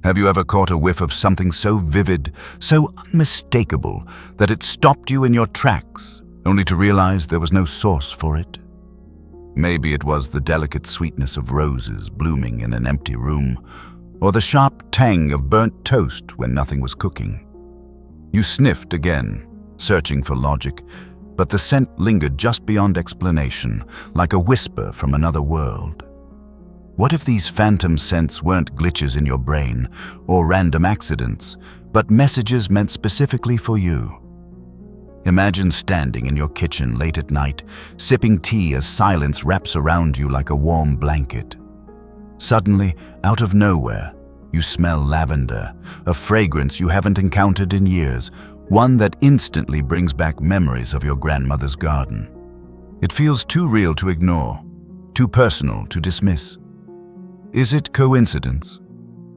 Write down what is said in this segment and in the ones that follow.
Have you ever caught a whiff of something so vivid, so unmistakable, that it stopped you in your tracks, only to realize there was no source for it? Maybe it was the delicate sweetness of roses blooming in an empty room, or the sharp tang of burnt toast when nothing was cooking. You sniffed again, searching for logic, but the scent lingered just beyond explanation, like a whisper from another world. What if these phantom scents weren't glitches in your brain or random accidents, but messages meant specifically for you? Imagine standing in your kitchen late at night, sipping tea as silence wraps around you like a warm blanket. Suddenly, out of nowhere, you smell lavender, a fragrance you haven't encountered in years, one that instantly brings back memories of your grandmother's garden. It feels too real to ignore, too personal to dismiss. Is it coincidence,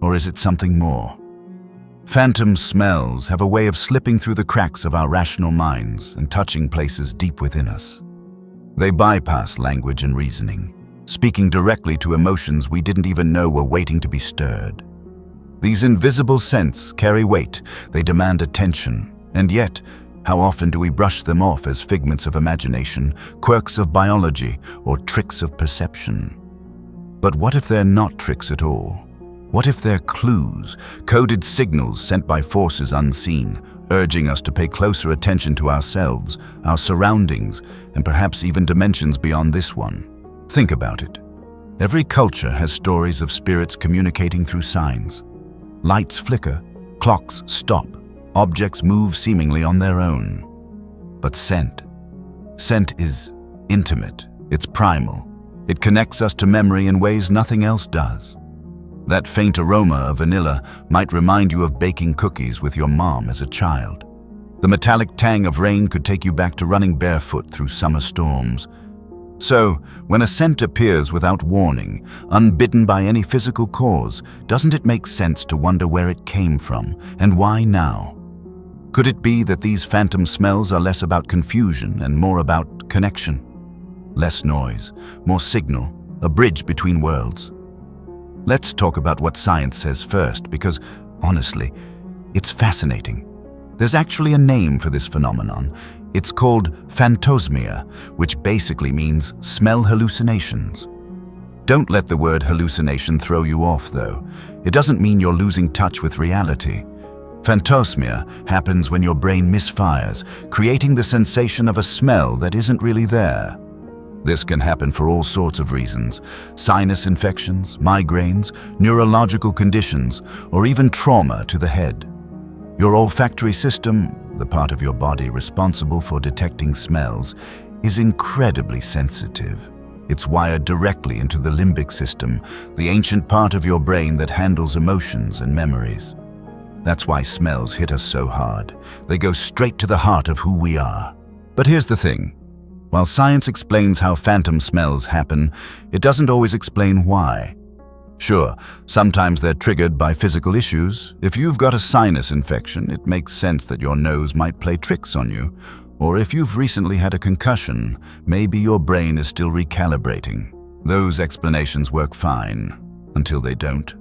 or is it something more? Phantom smells have a way of slipping through the cracks of our rational minds and touching places deep within us. They bypass language and reasoning, speaking directly to emotions we didn't even know were waiting to be stirred. These invisible scents carry weight, they demand attention, and yet, how often do we brush them off as figments of imagination, quirks of biology, or tricks of perception? But what if they're not tricks at all? What if they're clues, coded signals sent by forces unseen, urging us to pay closer attention to ourselves, our surroundings, and perhaps even dimensions beyond this one? Think about it. Every culture has stories of spirits communicating through signs. Lights flicker, clocks stop, objects move seemingly on their own. But scent is intimate, it's primal. It connects us to memory in ways nothing else does. That faint aroma of vanilla might remind you of baking cookies with your mom as a child. The metallic tang of rain could take you back to running barefoot through summer storms. So, when a scent appears without warning, unbidden by any physical cause, doesn't it make sense to wonder where it came from and why now? Could it be that these phantom smells are less about confusion and more about connection? Less noise, more signal, a bridge between worlds. Let's talk about what science says first, because, honestly, it's fascinating. There's actually a name for this phenomenon. It's called Phantosmia, which basically means smell hallucinations. Don't let the word hallucination throw you off, though. It doesn't mean you're losing touch with reality. Phantosmia happens when your brain misfires, creating the sensation of a smell that isn't really there. This can happen for all sorts of reasons: sinus infections, migraines, neurological conditions, or even trauma to the head. Your olfactory system, the part of your body responsible for detecting smells, is incredibly sensitive. It's wired directly into the limbic system, the ancient part of your brain that handles emotions and memories. That's why smells hit us so hard. They go straight to the heart of who we are. But here's the thing. While science explains how phantom smells happen, it doesn't always explain why. Sure, sometimes they're triggered by physical issues. If you've got a sinus infection, it makes sense that your nose might play tricks on you. Or if you've recently had a concussion, maybe your brain is still recalibrating. Those explanations work fine, until they don't.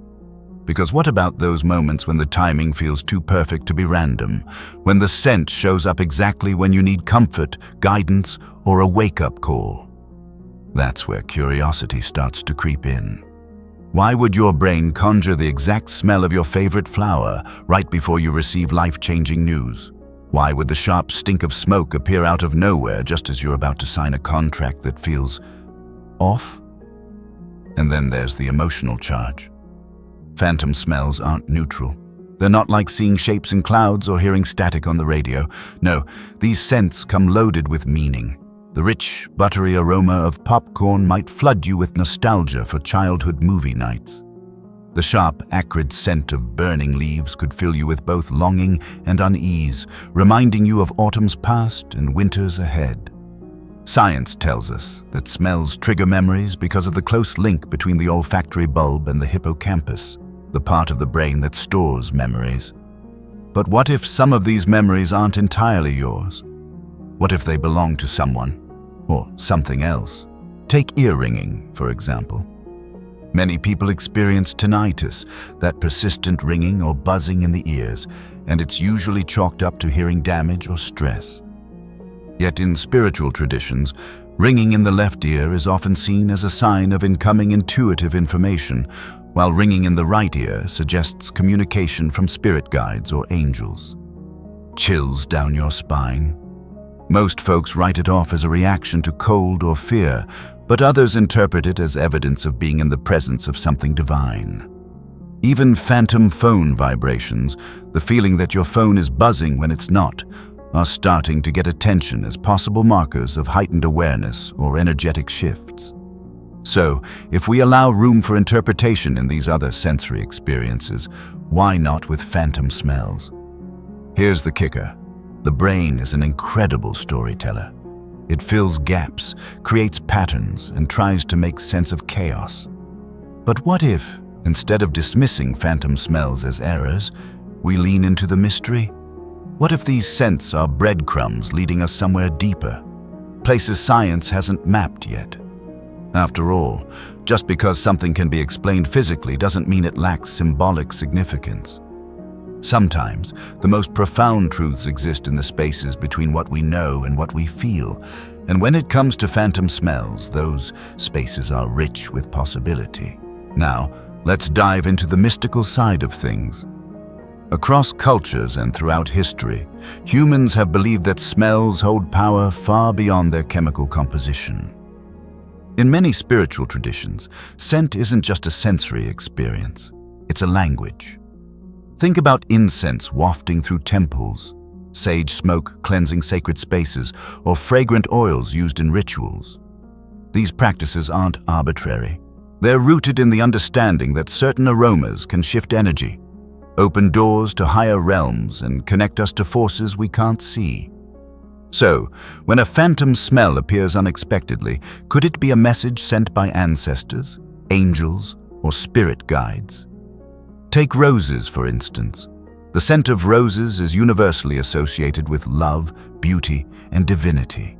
Because what about those moments when the timing feels too perfect to be random? When the scent shows up exactly when you need comfort, guidance, or a wake-up call? That's where curiosity starts to creep in. Why would your brain conjure the exact smell of your favorite flower right before you receive life-changing news? Why would the sharp stink of smoke appear out of nowhere just as you're about to sign a contract that feels off? And then there's the emotional charge. Phantom smells aren't neutral. They're not like seeing shapes in clouds or hearing static on the radio. No, these scents come loaded with meaning. The rich, buttery aroma of popcorn might flood you with nostalgia for childhood movie nights. The sharp, acrid scent of burning leaves could fill you with both longing and unease, reminding you of autumns past and winters ahead. Science tells us that smells trigger memories because of the close link between the olfactory bulb and the hippocampus, the part of the brain that stores memories. But what if some of these memories aren't entirely yours? What if they belong to someone? Or something else? Take ear ringing, for example. Many people experience tinnitus, that persistent ringing or buzzing in the ears, and it's usually chalked up to hearing damage or stress. Yet in spiritual traditions, ringing in the left ear is often seen as a sign of incoming intuitive information, while ringing in the right ear suggests communication from spirit guides or angels. Chills down your spine? Most folks write it off as a reaction to cold or fear, but others interpret it as evidence of being in the presence of something divine. Even phantom phone vibrations, the feeling that your phone is buzzing when it's not, are starting to get attention as possible markers of heightened awareness or energetic shifts. So, if we allow room for interpretation in these other sensory experiences, why not with phantom smells? Here's the kicker. The brain is an incredible storyteller. It fills gaps, creates patterns, and tries to make sense of chaos. But what if, instead of dismissing phantom smells as errors, we lean into the mystery? What if these scents are breadcrumbs leading us somewhere deeper, places science hasn't mapped yet? After all, just because something can be explained physically doesn't mean it lacks symbolic significance. Sometimes, the most profound truths exist in the spaces between what we know and what we feel, and when it comes to phantom smells, those spaces are rich with possibility. Now, let's dive into the mystical side of things. Across cultures and throughout history, humans have believed that smells hold power far beyond their chemical composition. In many spiritual traditions, scent isn't just a sensory experience, it's a language. Think about incense wafting through temples, sage smoke cleansing sacred spaces, or fragrant oils used in rituals. These practices aren't arbitrary. They're rooted in the understanding that certain aromas can shift energy, open doors to higher realms, and connect us to forces we can't see. So, when a phantom smell appears unexpectedly, could it be a message sent by ancestors, angels, or spirit guides? Take roses, for instance. The scent of roses is universally associated with love, beauty, and divinity.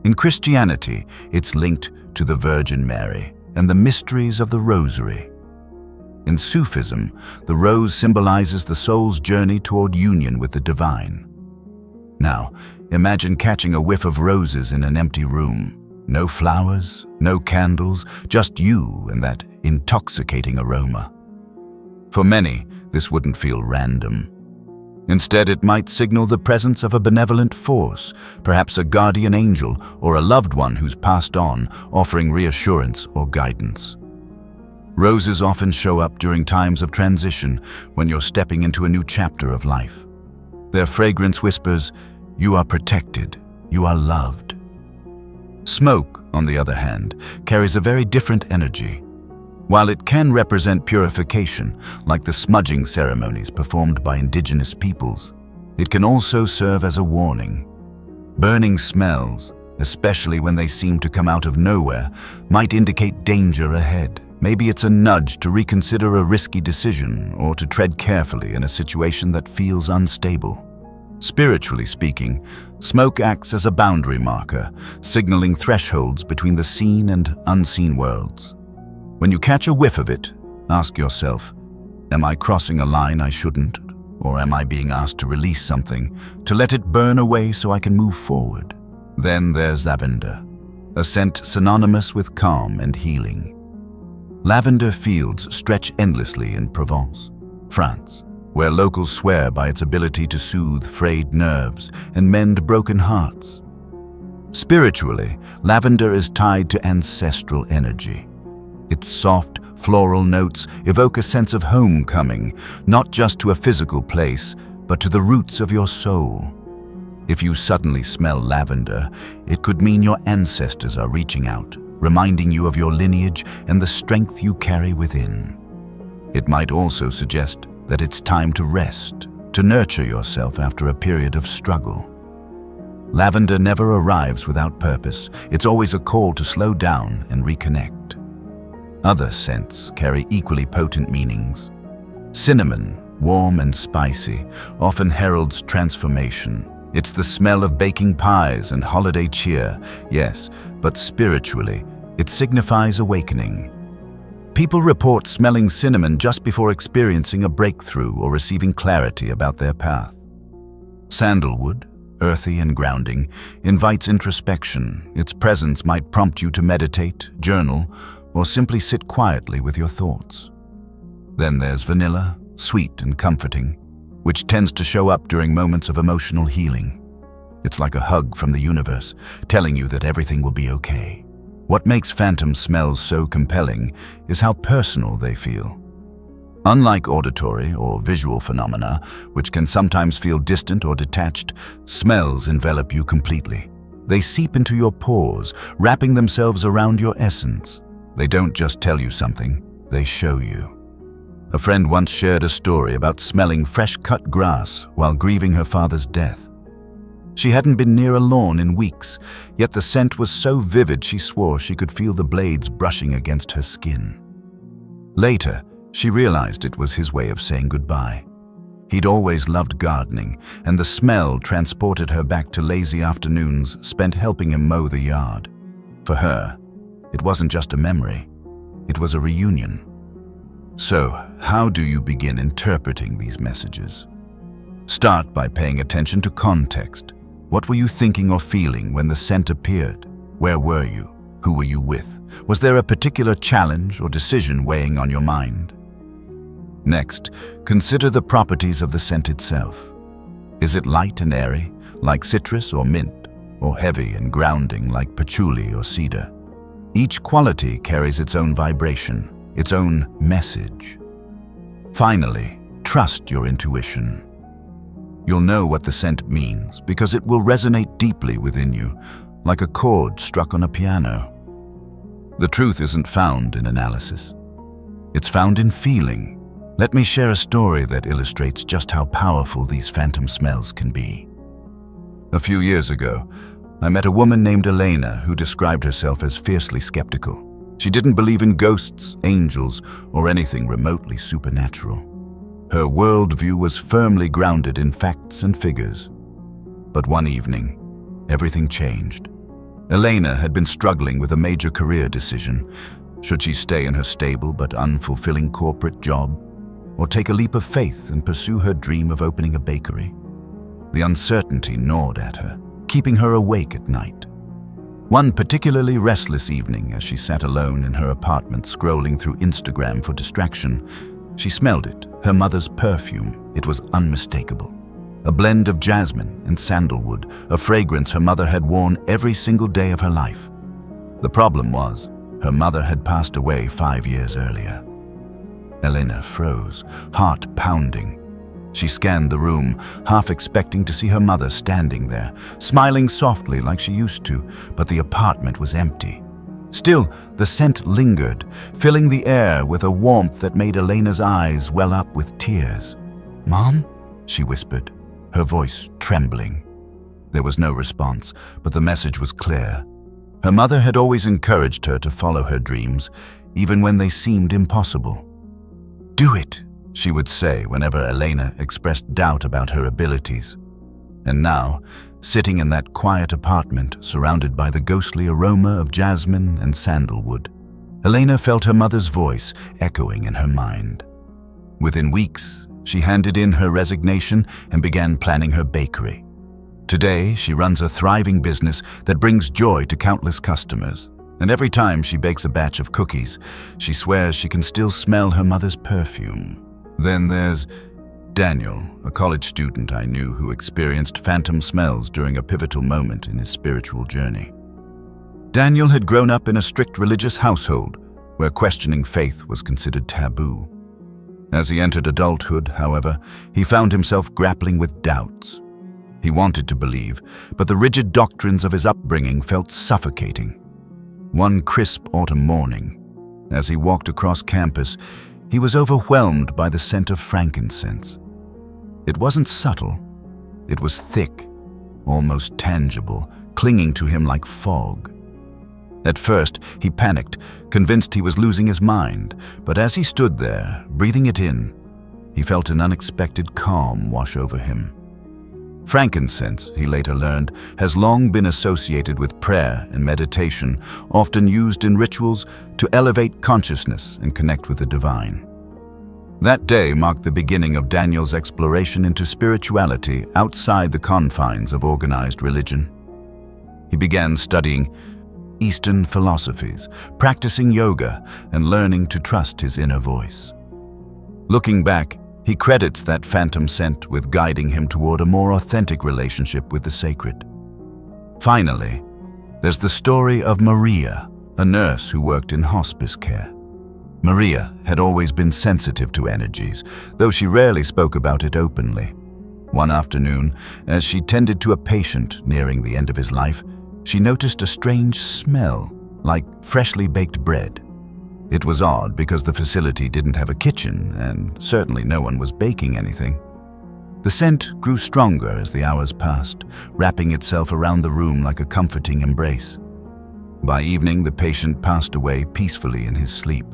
In Christianity, it's linked to the Virgin Mary and the mysteries of the Rosary. In Sufism, the rose symbolizes the soul's journey toward union with the divine. Now, imagine catching a whiff of roses in an empty room. No flowers, no candles, just you and that intoxicating aroma. For many, this wouldn't feel random. Instead, it might signal the presence of a benevolent force, perhaps a guardian angel or a loved one who's passed on, offering reassurance or guidance. Roses often show up during times of transition, when you're stepping into a new chapter of life. Their fragrance whispers, "You are protected, you are loved." Smoke, on the other hand, carries a very different energy. While it can represent purification, like the smudging ceremonies performed by indigenous peoples, it can also serve as a warning. Burning smells, especially when they seem to come out of nowhere, might indicate danger ahead. Maybe it's a nudge to reconsider a risky decision or to tread carefully in a situation that feels unstable. Spiritually speaking, smoke acts as a boundary marker, signaling thresholds between the seen and unseen worlds. When you catch a whiff of it, ask yourself, am I crossing a line I shouldn't? Or am I being asked to release something, to let it burn away so I can move forward? Then there's lavender, a scent synonymous with calm and healing. Lavender fields stretch endlessly in Provence, France, where locals swear by its ability to soothe frayed nerves and mend broken hearts. Spiritually, lavender is tied to ancestral energy. Its soft, floral notes evoke a sense of homecoming, not just to a physical place, but to the roots of your soul. If you suddenly smell lavender, it could mean your ancestors are reaching out, reminding you of your lineage and the strength you carry within. It might also suggest that it's time to rest, to nurture yourself after a period of struggle. Lavender never arrives without purpose. It's always a call to slow down and reconnect. Other scents carry equally potent meanings. Cinnamon, warm and spicy, often heralds transformation. It's the smell of baking pies and holiday cheer, yes, but spiritually, it signifies awakening. People report smelling cinnamon just before experiencing a breakthrough or receiving clarity about their path. Sandalwood, earthy and grounding, invites introspection. Its presence might prompt you to meditate, journal, or simply sit quietly with your thoughts. Then there's vanilla, sweet and comforting, which tends to show up during moments of emotional healing. It's like a hug from the universe, telling you that everything will be okay. What makes phantom smells so compelling is how personal they feel. Unlike auditory or visual phenomena, which can sometimes feel distant or detached, smells envelop you completely. They seep into your pores, wrapping themselves around your essence. They don't just tell you something, they show you. A friend once shared a story about smelling fresh-cut grass while grieving her father's death. She hadn't been near a lawn in weeks, yet the scent was so vivid she swore she could feel the blades brushing against her skin. Later, she realized it was his way of saying goodbye. He'd always loved gardening, and the smell transported her back to lazy afternoons spent helping him mow the yard. For her, it wasn't just a memory, it was a reunion. So, how do you begin interpreting these messages? Start by paying attention to context. What were you thinking or feeling when the scent appeared? Where were you? Who were you with? Was there a particular challenge or decision weighing on your mind? Next, consider the properties of the scent itself. Is it light and airy, like citrus or mint, or heavy and grounding, like patchouli or cedar? Each quality carries its own vibration, its own message. Finally, trust your intuition. You'll know what the scent means because it will resonate deeply within you, like a chord struck on a piano. The truth isn't found in analysis. It's found in feeling. Let me share a story that illustrates just how powerful these phantom smells can be. A few years ago, I met a woman named Elena who described herself as fiercely skeptical. She didn't believe in ghosts, angels, or anything remotely supernatural. Her worldview was firmly grounded in facts and figures. But one evening, everything changed. Elena had been struggling with a major career decision. Should she stay in her stable but unfulfilling corporate job, or take a leap of faith and pursue her dream of opening a bakery? The uncertainty gnawed at her, keeping her awake at night. One particularly restless evening, as she sat alone in her apartment scrolling through Instagram for distraction, she smelled it, her mother's perfume. It was unmistakable. A blend of jasmine and sandalwood, a fragrance her mother had worn every single day of her life. The problem was, her mother had passed away 5 years earlier. Elena froze, heart pounding. She scanned the room, half expecting to see her mother standing there, smiling softly like she used to, but the apartment was empty. Still, the scent lingered, filling the air with a warmth that made Elena's eyes well up with tears. "Mom?" she whispered, her voice trembling. There was no response, but the message was clear. Her mother had always encouraged her to follow her dreams, even when they seemed impossible. "Do it," she would say whenever Elena expressed doubt about her abilities. And now, sitting in that quiet apartment surrounded by the ghostly aroma of jasmine and sandalwood, Elena felt her mother's voice echoing in her mind. Within weeks, she handed in her resignation and began planning her bakery. Today, she runs a thriving business that brings joy to countless customers. And every time she bakes a batch of cookies, she swears she can still smell her mother's perfume. Then there's Daniel, a college student I knew who experienced phantom smells during a pivotal moment in his spiritual journey. Daniel had grown up in a strict religious household where questioning faith was considered taboo. As he entered adulthood, however, he found himself grappling with doubts. He wanted to believe, but the rigid doctrines of his upbringing felt suffocating. One crisp autumn morning, as he walked across campus, he was overwhelmed by the scent of frankincense. It wasn't subtle. It was thick, almost tangible, clinging to him like fog. At first, he panicked, convinced he was losing his mind, but as he stood there, breathing it in, he felt an unexpected calm wash over him. Frankincense, he later learned, has long been associated with prayer and meditation, often used in rituals to elevate consciousness and connect with the divine. That day marked the beginning of Daniel's exploration into spirituality outside the confines of organized religion. He began studying Eastern philosophies, practicing yoga, and learning to trust his inner voice. Looking back, he credits that phantom scent with guiding him toward a more authentic relationship with the sacred. Finally, there's the story of Maria, a nurse who worked in hospice care. Maria had always been sensitive to energies, though she rarely spoke about it openly. One afternoon, as she tended to a patient nearing the end of his life, she noticed a strange smell, like freshly baked bread. It was odd because the facility didn't have a kitchen, and certainly no one was baking anything. The scent grew stronger as the hours passed, wrapping itself around the room like a comforting embrace. By evening, the patient passed away peacefully in his sleep.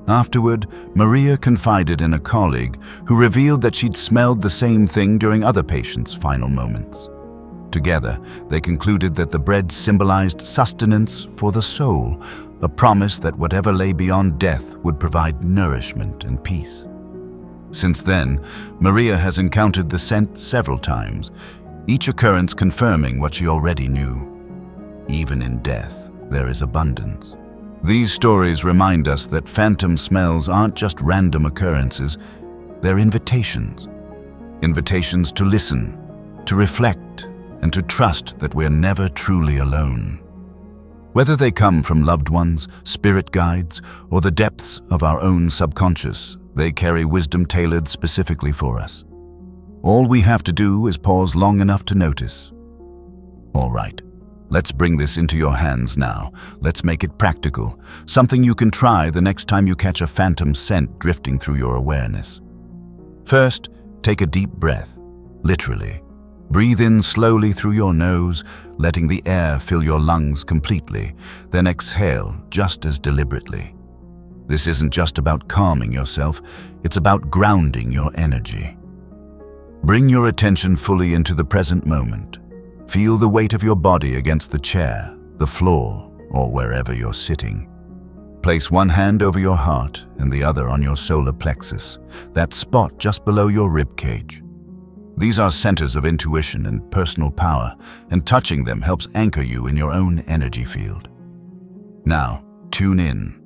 Afterward, Maria confided in a colleague who revealed that she'd smelled the same thing during other patients' final moments. Together, they concluded that the bread symbolized sustenance for the soul, a promise that whatever lay beyond death would provide nourishment and peace. Since then, Maria has encountered the scent several times, each occurrence confirming what she already knew. Even in death, there is abundance. These stories remind us that phantom smells aren't just random occurrences, they're invitations. Invitations to listen, to reflect, and to trust that we're never truly alone. Whether they come from loved ones, spirit guides, or the depths of our own subconscious, they carry wisdom tailored specifically for us. All we have to do is pause long enough to notice. All right, let's bring this into your hands now. Let's make it practical, something you can try the next time you catch a phantom scent drifting through your awareness. First, take a deep breath, literally. Breathe in slowly through your nose, letting the air fill your lungs completely, then exhale just as deliberately. This isn't just about calming yourself, it's about grounding your energy. Bring your attention fully into the present moment. Feel the weight of your body against the chair, the floor, or wherever you're sitting. Place one hand over your heart and the other on your solar plexus, that spot just below your rib cage. These are centers of intuition and personal power, and touching them helps anchor you in your own energy field. Now, tune in.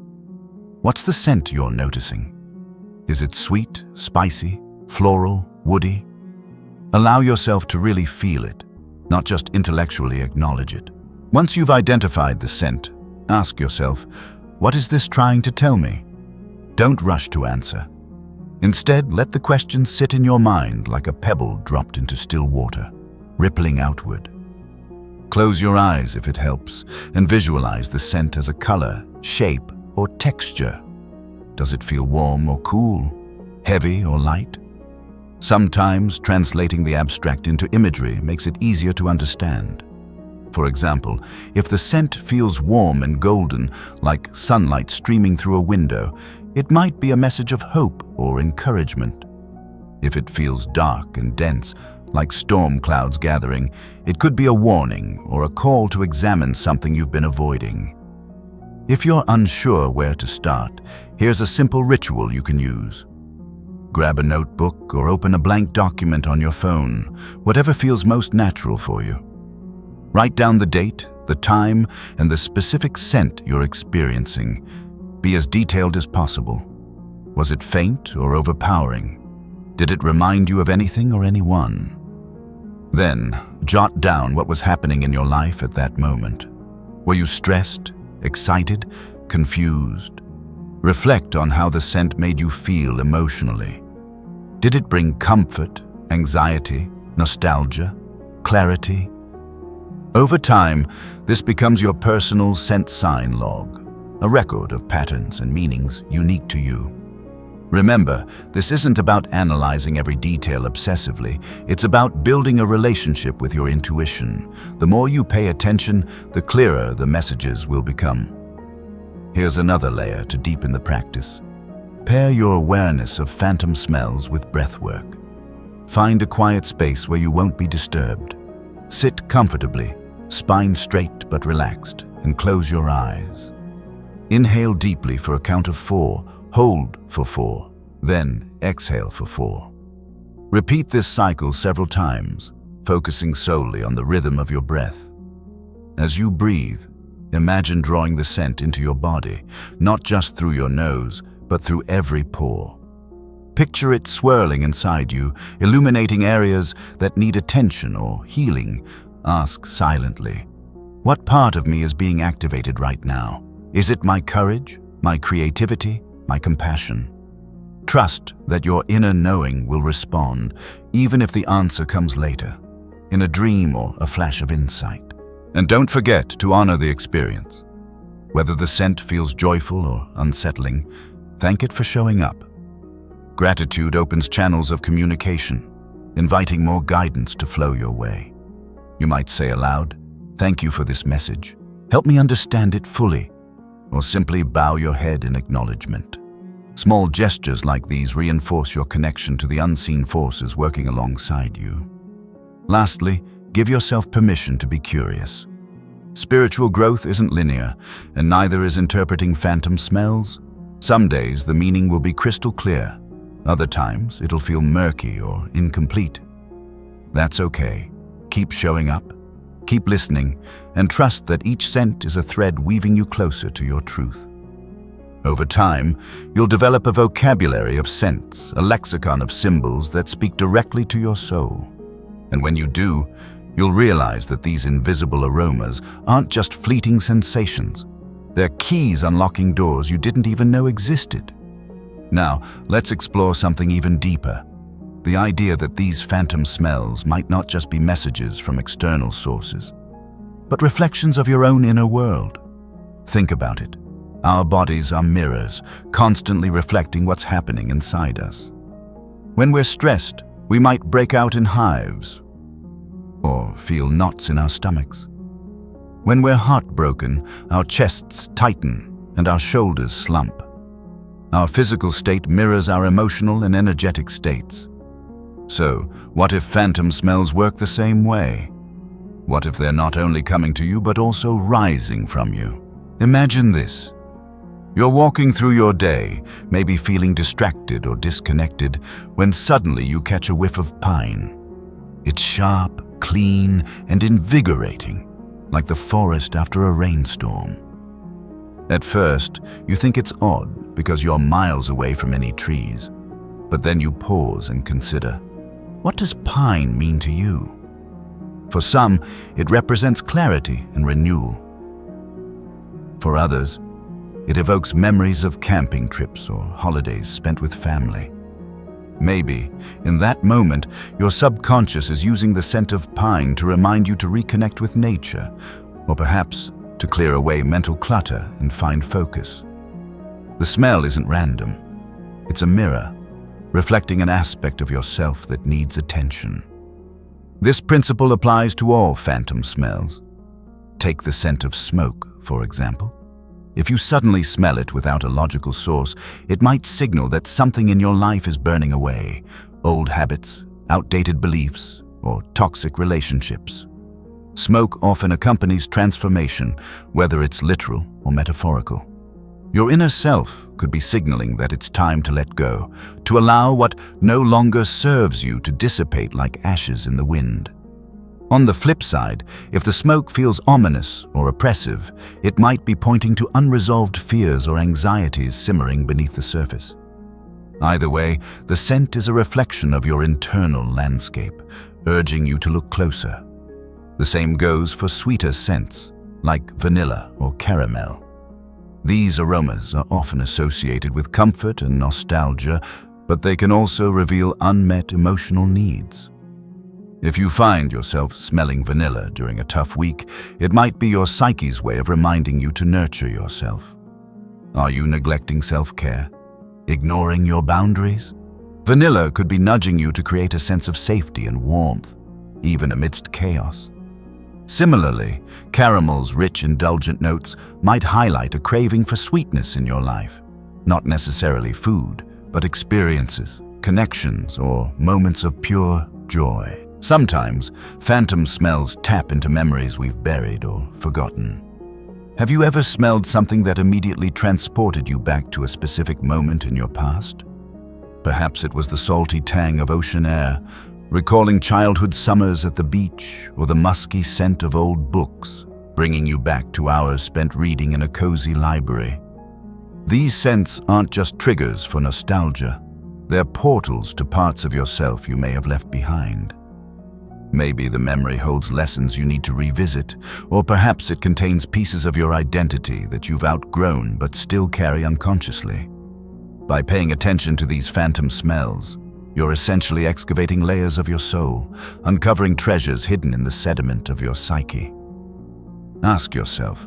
What's the scent you're noticing? Is it sweet, spicy, floral, woody? Allow yourself to really feel it, not just intellectually acknowledge it. Once you've identified the scent, ask yourself, what is this trying to tell me? Don't rush to answer. Instead, let the question sit in your mind like a pebble dropped into still water, rippling outward. Close your eyes if it helps, and visualize the scent as a color, shape, or texture. Does it feel warm or cool, heavy or light? Sometimes translating the abstract into imagery makes it easier to understand. For example, if the scent feels warm and golden, like sunlight streaming through a window, it might be a message of hope or encouragement. If it feels dark and dense, like storm clouds gathering, it could be a warning or a call to examine something you've been avoiding. If you're unsure where to start, here's a simple ritual you can use. Grab a notebook or open a blank document on your phone, whatever feels most natural for you. Write down the date, the time, and the specific scent you're experiencing. Be as detailed as possible. Was it faint or overpowering? Did it remind you of anything or anyone? Then, jot down what was happening in your life at that moment. Were you stressed, excited, confused? Reflect on how the scent made you feel emotionally. Did it bring comfort, anxiety, nostalgia, clarity? Over time, this becomes your personal scent sign log, a record of patterns and meanings unique to you. Remember, this isn't about analyzing every detail obsessively. It's about building a relationship with your intuition. The more you pay attention, the clearer the messages will become. Here's another layer to deepen the practice. Pair your awareness of phantom smells with breath work. Find a quiet space where you won't be disturbed. Sit comfortably, spine straight but relaxed, and close your eyes. Inhale deeply for a count of 4, hold for 4, then exhale for 4. Repeat this cycle several times, focusing solely on the rhythm of your breath. As you breathe, imagine drawing the scent into your body, not just through your nose, but through every pore. Picture it swirling inside you, illuminating areas that need attention or healing. Ask silently, what part of me is being activated right now? Is it my courage, my creativity, my compassion? Trust that your inner knowing will respond, even if the answer comes later, in a dream or a flash of insight. And don't forget to honor the experience. Whether the scent feels joyful or unsettling, thank it for showing up. Gratitude opens channels of communication, inviting more guidance to flow your way. You might say aloud, "Thank you for this message. Help me understand it fully," or simply bow your head in acknowledgement. Small gestures like these reinforce your connection to the unseen forces working alongside you. Lastly, give yourself permission to be curious. Spiritual growth isn't linear, and neither is interpreting phantom smells. Some days the meaning will be crystal clear. Other times it'll feel murky or incomplete. That's okay. Keep showing up, keep listening, and trust that each scent is a thread weaving you closer to your truth. Over time, you'll develop a vocabulary of scents, a lexicon of symbols that speak directly to your soul. And when you do, you'll realize that these invisible aromas aren't just fleeting sensations. They're keys unlocking doors you didn't even know existed. Now, let's explore something even deeper. The idea that these phantom smells might not just be messages from external sources, but reflections of your own inner world. Think about it. Our bodies are mirrors, constantly reflecting what's happening inside us. When we're stressed, we might break out in hives or feel knots in our stomachs. When we're heartbroken, our chests tighten and our shoulders slump. Our physical state mirrors our emotional and energetic states. So, what if phantom smells work the same way? What if they're not only coming to you but also rising from you? Imagine this. You're walking through your day, maybe feeling distracted or disconnected, when suddenly you catch a whiff of pine. It's sharp, clean, and invigorating, like the forest after a rainstorm. At first, you think it's odd because you're miles away from any trees. But then you pause and consider, what does pine mean to you? For some, it represents clarity and renewal. For others, it evokes memories of camping trips or holidays spent with family. Maybe, in that moment, your subconscious is using the scent of pine to remind you to reconnect with nature, or perhaps to clear away mental clutter and find focus. The smell isn't random. It's a mirror, reflecting an aspect of yourself that needs attention. This principle applies to all phantom smells. Take the scent of smoke, for example. If you suddenly smell it without a logical source, it might signal that something in your life is burning away. Old habits, outdated beliefs, or toxic relationships. Smoke often accompanies transformation, whether it's literal or metaphorical. Your inner self could be signaling that it's time to let go, to allow what no longer serves you to dissipate like ashes in the wind. On the flip side, if the smoke feels ominous or oppressive, it might be pointing to unresolved fears or anxieties simmering beneath the surface. Either way, the scent is a reflection of your internal landscape, urging you to look closer. The same goes for sweeter scents, like vanilla or caramel. These aromas are often associated with comfort and nostalgia, but they can also reveal unmet emotional needs. If you find yourself smelling vanilla during a tough week, it might be your psyche's way of reminding you to nurture yourself. Are you neglecting self-care? Ignoring your boundaries? Vanilla could be nudging you to create a sense of safety and warmth, even amidst chaos. Similarly, caramel's rich, indulgent notes might highlight a craving for sweetness in your life. Not necessarily food, but experiences, connections, or moments of pure joy. Sometimes, phantom smells tap into memories we've buried or forgotten. Have you ever smelled something that immediately transported you back to a specific moment in your past? Perhaps it was the salty tang of ocean air, recalling childhood summers at the beach, or the musky scent of old books, bringing you back to hours spent reading in a cozy library. These scents aren't just triggers for nostalgia. They're portals to parts of yourself you may have left behind. Maybe the memory holds lessons you need to revisit, or perhaps it contains pieces of your identity that you've outgrown but still carry unconsciously. By paying attention to these phantom smells, you're essentially excavating layers of your soul, uncovering treasures hidden in the sediment of your psyche. Ask yourself,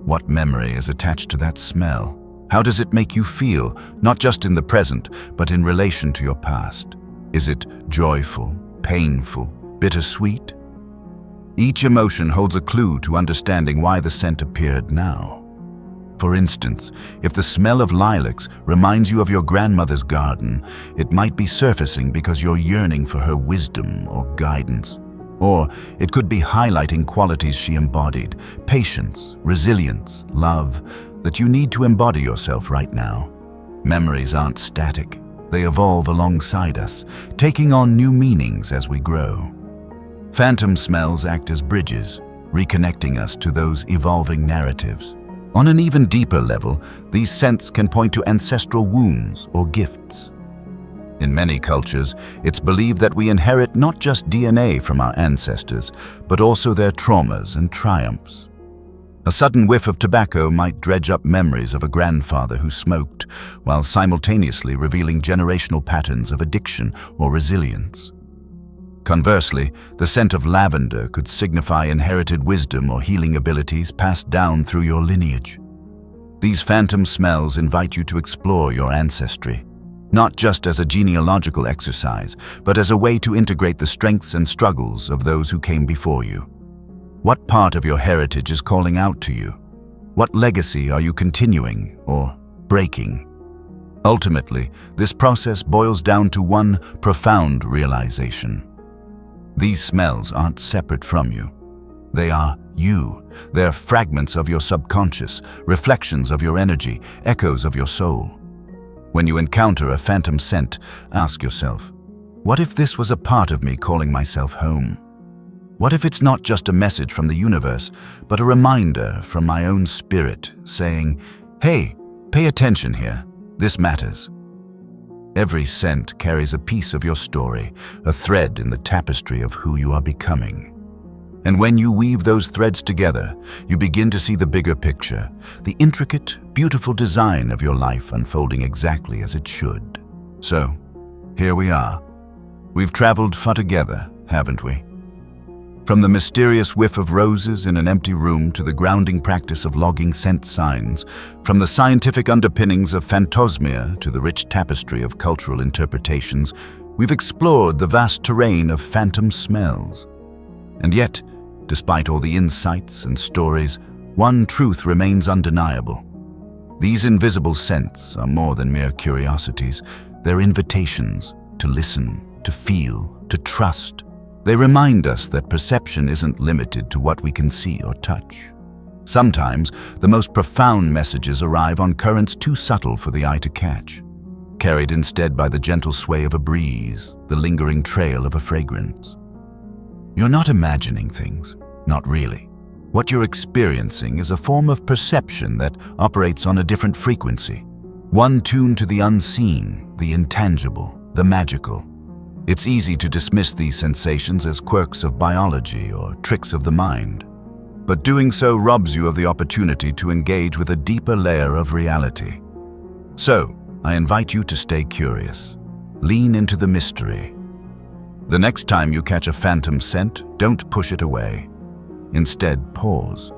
what memory is attached to that smell? How does it make you feel, not just in the present, but in relation to your past? Is it joyful, painful, bittersweet? Each emotion holds a clue to understanding why the scent appeared now. For instance, if the smell of lilacs reminds you of your grandmother's garden, it might be surfacing because you're yearning for her wisdom or guidance. Or it could be highlighting qualities she embodied, patience, resilience, love, that you need to embody yourself right now. Memories aren't static. They evolve alongside us, taking on new meanings as we grow. Phantom smells act as bridges, reconnecting us to those evolving narratives. On an even deeper level, these scents can point to ancestral wounds or gifts. In many cultures, it's believed that we inherit not just DNA from our ancestors, but also their traumas and triumphs. A sudden whiff of tobacco might dredge up memories of a grandfather who smoked, while simultaneously revealing generational patterns of addiction or resilience. Conversely, the scent of lavender could signify inherited wisdom or healing abilities passed down through your lineage. These phantom smells invite you to explore your ancestry, not just as a genealogical exercise, but as a way to integrate the strengths and struggles of those who came before you. What part of your heritage is calling out to you? What legacy are you continuing or breaking? Ultimately, this process boils down to one profound realization. These smells aren't separate from you. They are you. They're fragments of your subconscious, reflections of your energy, echoes of your soul. When you encounter a phantom scent, ask yourself, what if this was a part of me calling myself home? What if it's not just a message from the universe, but a reminder from my own spirit saying, hey, pay attention here, this matters. Every scent carries a piece of your story, a thread in the tapestry of who you are becoming. And when you weave those threads together, you begin to see the bigger picture, the intricate, beautiful design of your life unfolding exactly as it should. So, here we are. We've traveled far together, haven't we? From the mysterious whiff of roses in an empty room to the grounding practice of logging scent signs, from the scientific underpinnings of Phantosmia to the rich tapestry of cultural interpretations, we've explored the vast terrain of phantom smells. And yet, despite all the insights and stories, one truth remains undeniable. These invisible scents are more than mere curiosities. They're invitations to listen, to feel, to trust. They remind us that perception isn't limited to what we can see or touch. Sometimes, the most profound messages arrive on currents too subtle for the eye to catch, carried instead by the gentle sway of a breeze, the lingering trail of a fragrance. You're not imagining things, not really. What you're experiencing is a form of perception that operates on a different frequency, one tuned to the unseen, the intangible, the magical. It's easy to dismiss these sensations as quirks of biology or tricks of the mind. But doing so robs you of the opportunity to engage with a deeper layer of reality. So, I invite you to stay curious. Lean into the mystery. The next time you catch a phantom scent, don't push it away. Instead, pause.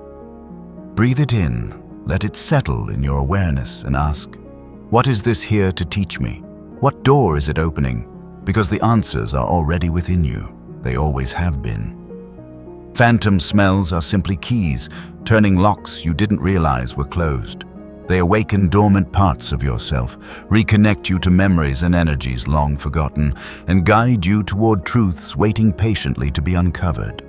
Breathe it in, let it settle in your awareness and ask, what is this here to teach me? What door is it opening? Because the answers are already within you. They always have been. Phantom smells are simply keys, turning locks you didn't realize were closed. They awaken dormant parts of yourself, reconnect you to memories and energies long forgotten, and guide you toward truths waiting patiently to be uncovered.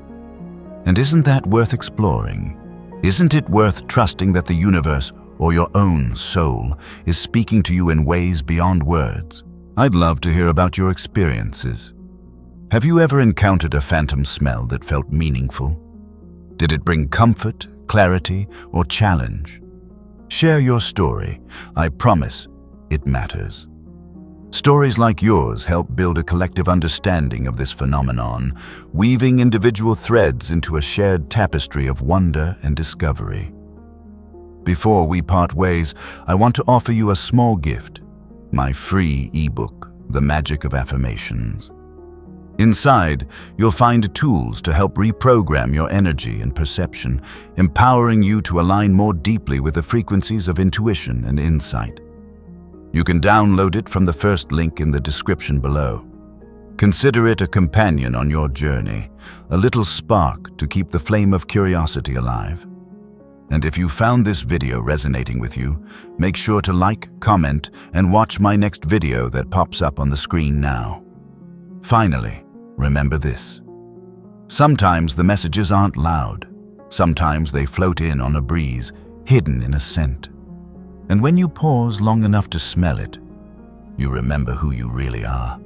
And isn't that worth exploring? Isn't it worth trusting that the universe, or your own soul, is speaking to you in ways beyond words? I'd love to hear about your experiences. Have you ever encountered a phantom smell that felt meaningful? Did it bring comfort, clarity, or challenge? Share your story. I promise it matters. Stories like yours help build a collective understanding of this phenomenon, weaving individual threads into a shared tapestry of wonder and discovery. Before we part ways, I want to offer you a small gift, my free ebook, The Magic of Affirmations. Inside, you'll find tools to help reprogram your energy and perception, empowering you to align more deeply with the frequencies of intuition and insight. You can download it from the first link in the description below. Consider it a companion on your journey, a little spark to keep the flame of curiosity alive. And if you found this video resonating with you, make sure to like, comment, and watch my next video that pops up on the screen now. Finally, remember this. Sometimes the messages aren't loud. Sometimes they float in on a breeze, hidden in a scent. And when you pause long enough to smell it, you remember who you really are.